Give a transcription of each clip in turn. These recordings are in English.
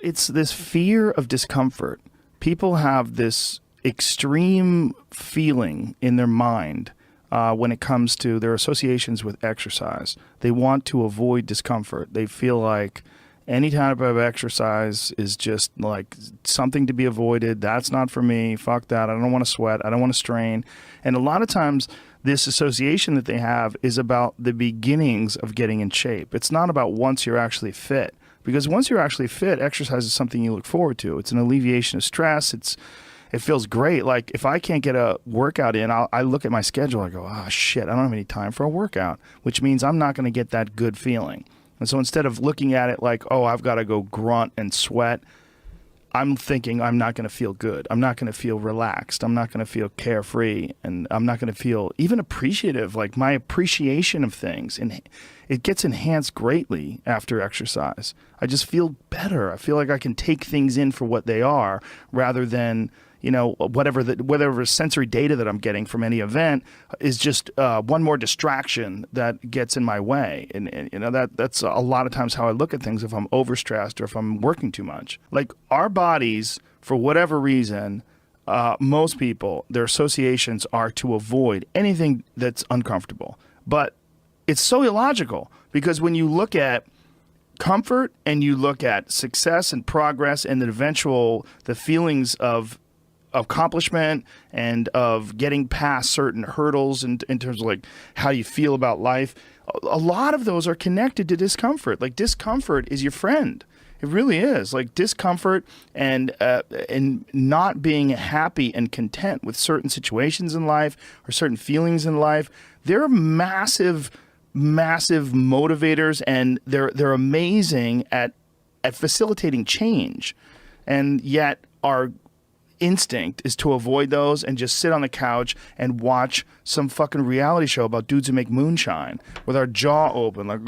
it's this fear of discomfort. People have this extreme feeling in their mind when it comes to their associations with exercise. They want to avoid discomfort. They feel like any type of exercise is just like something to be avoided. That's not for me. Fuck that. I don't want to sweat. I don't want to strain. And a lot of times this association that they have is about the beginnings of getting in shape. It's not about once you're actually fit. Because once you're actually fit, exercise is something you look forward to. It's an alleviation of stress. It feels great. Like if I can't get a workout in, I look at my schedule. I go, oh shit, I don't have any time for a workout, which means I'm not going to get that good feeling. And so instead of looking at it like, oh, I've got to go grunt and sweat, I'm thinking I'm not going to feel good. I'm not going to feel relaxed. I'm not going to feel carefree. And I'm not going to feel even appreciative. Like my appreciation of things, and it gets enhanced greatly after exercise. I just feel better. I feel like I can take things in for what they are rather than, you know, whatever sensory data that I'm getting from any event is just one more distraction that gets in my way. And you know, that's a lot of times how I look at things if I'm overstressed or if I'm working too much. Like our bodies, for whatever reason, most people, their associations are to avoid anything that's uncomfortable. But it's so illogical because when you look at comfort and you look at success and progress and the feelings of accomplishment and of getting past certain hurdles in terms of like how you feel about life, a lot of those are connected to discomfort. Like discomfort is your friend. It really is. Like discomfort and not being happy and content with certain situations in life or certain feelings in life, they're massive motivators, and they're amazing at facilitating change. And yet our instinct is to avoid those and just sit on the couch and watch some fucking reality show about dudes who make moonshine with our jaw open. Like,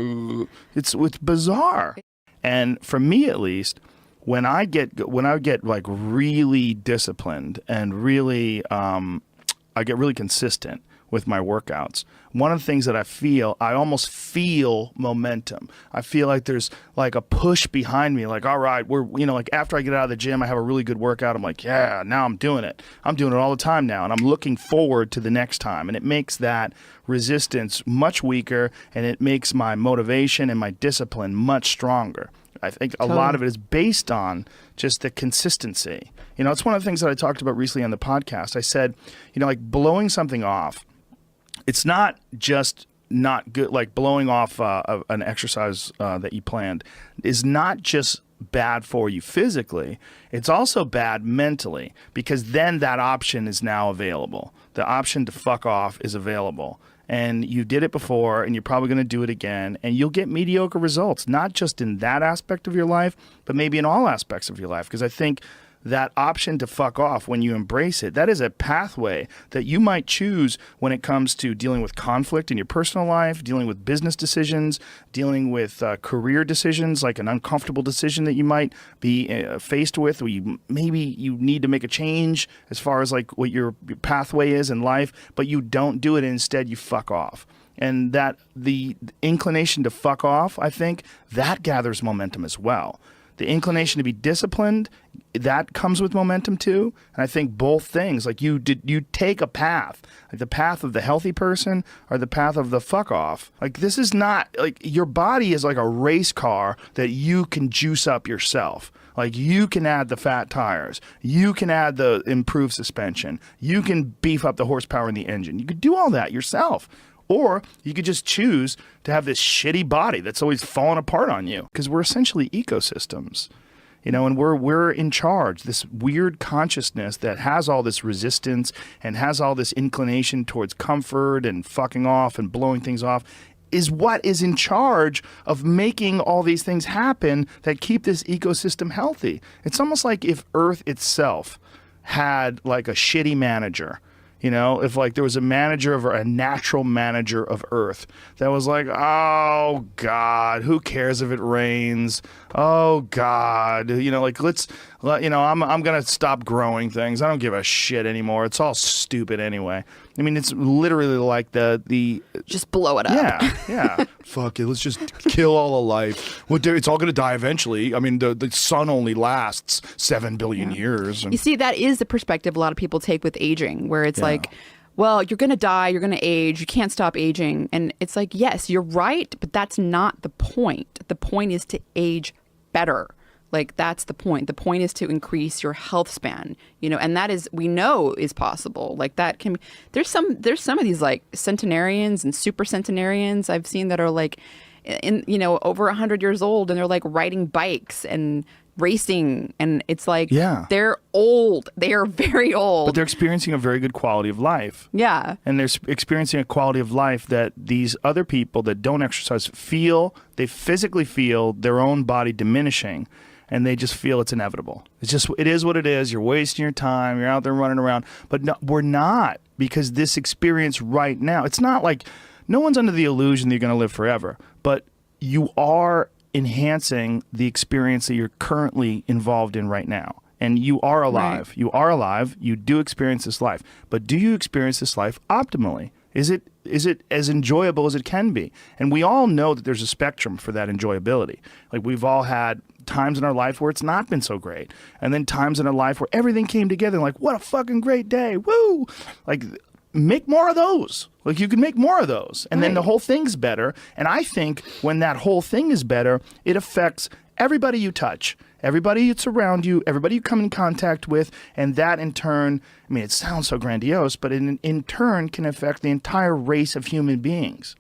it's bizarre. And for me, at least, when I get like really disciplined and really, I get really consistent with my workouts. One of the things that I almost feel momentum. I feel like there's like a push behind me, like, all right, like after I get out of the gym, I have a really good workout. I'm like, yeah, now I'm doing it. I'm doing it all the time now. And I'm looking forward to the next time. And it makes that resistance much weaker, and it makes my motivation and my discipline much stronger. I think a lot of it is based on just the consistency. You know, it's one of the things that I talked about recently on the podcast. I said, you know, like blowing something off, it's not just not good, like blowing off an exercise that you planned is not just bad for you physically, it's also bad mentally, because then that option is now available. The option to fuck off is available. And you did it before, and you're probably going to do it again, and you'll get mediocre results, not just in that aspect of your life, but maybe in all aspects of your life. Because I think that option to fuck off, when you embrace it, that is a pathway that you might choose when it comes to dealing with conflict in your personal life, dealing with business decisions, dealing with career decisions, like an uncomfortable decision that you might be faced with, where maybe you need to make a change as far as like what your pathway is in life, but you don't do it, and instead you fuck off. And that the inclination to fuck off, I think, that gathers momentum as well. The inclination to be disciplined, that comes with momentum too. And I think both things, like you take a path, like the path of the healthy person or the path of the fuck off. Like this is not, like your body is like a race car that you can juice up yourself. Like you can add the fat tires, you can add the improved suspension, you can beef up the horsepower in the engine. You could do all that yourself. Or you could just choose to have this shitty body that's always falling apart on you, because we're essentially ecosystems, you know, and we're in charge. This weird consciousness that has all this resistance and has all this inclination towards comfort and fucking off and blowing things off is what is in charge of making all these things happen that keep this ecosystem healthy. It's almost like if Earth itself had like a shitty manager. You know, if like there was a natural manager of Earth that was like, oh God, who cares if it rains? oh God, like I'm gonna stop growing things. I don't give a shit anymore. It's all stupid anyway. I mean, it's literally like the just blow it up. Yeah. Fuck it. Let's just kill all of life. Well, it's all gonna die eventually. I mean, the sun only lasts 7 billion years. You see, that is the perspective a lot of people take with aging, where it's like, well, you're going to die, you're going to age, you can't stop aging. And it's like, yes, you're right, but that's not the point. The point is to age better. Like, that's the point. The point is to increase your health span, and that is, we know is possible. Like, that can, there's some of these like centenarians and super centenarians I've seen that are like, over 100 years old, and they're like riding bikes and racing, and it's like, they're old. They are very old, but they're experiencing a very good quality of life. Yeah, and they're experiencing a quality of life that these other people that don't exercise feel. They physically feel their own body diminishing, and they just feel it's inevitable. It is what it is. You're wasting your time. You're out there running around, but no, we're not, because this experience right now, it's not like, no one's under the illusion that you're going to live forever, but you are enhancing the experience that you're currently involved in right now. And you are alive. Right. You are alive. You do experience this life. But do you experience this life optimally? Is it as enjoyable as it can be? And we all know that there's a spectrum for that enjoyability. Like, we've all had times in our life where it's not been so great. And then times in our life where everything came together, like, what a fucking great day. Woo! Like, make more of those. Like, you can make more of those. And then the whole thing's better. And I think when that whole thing is better, it affects everybody you touch, everybody that's around you, everybody you come in contact with. And that in turn, I mean, it sounds so grandiose, but in turn can affect the entire race of human beings.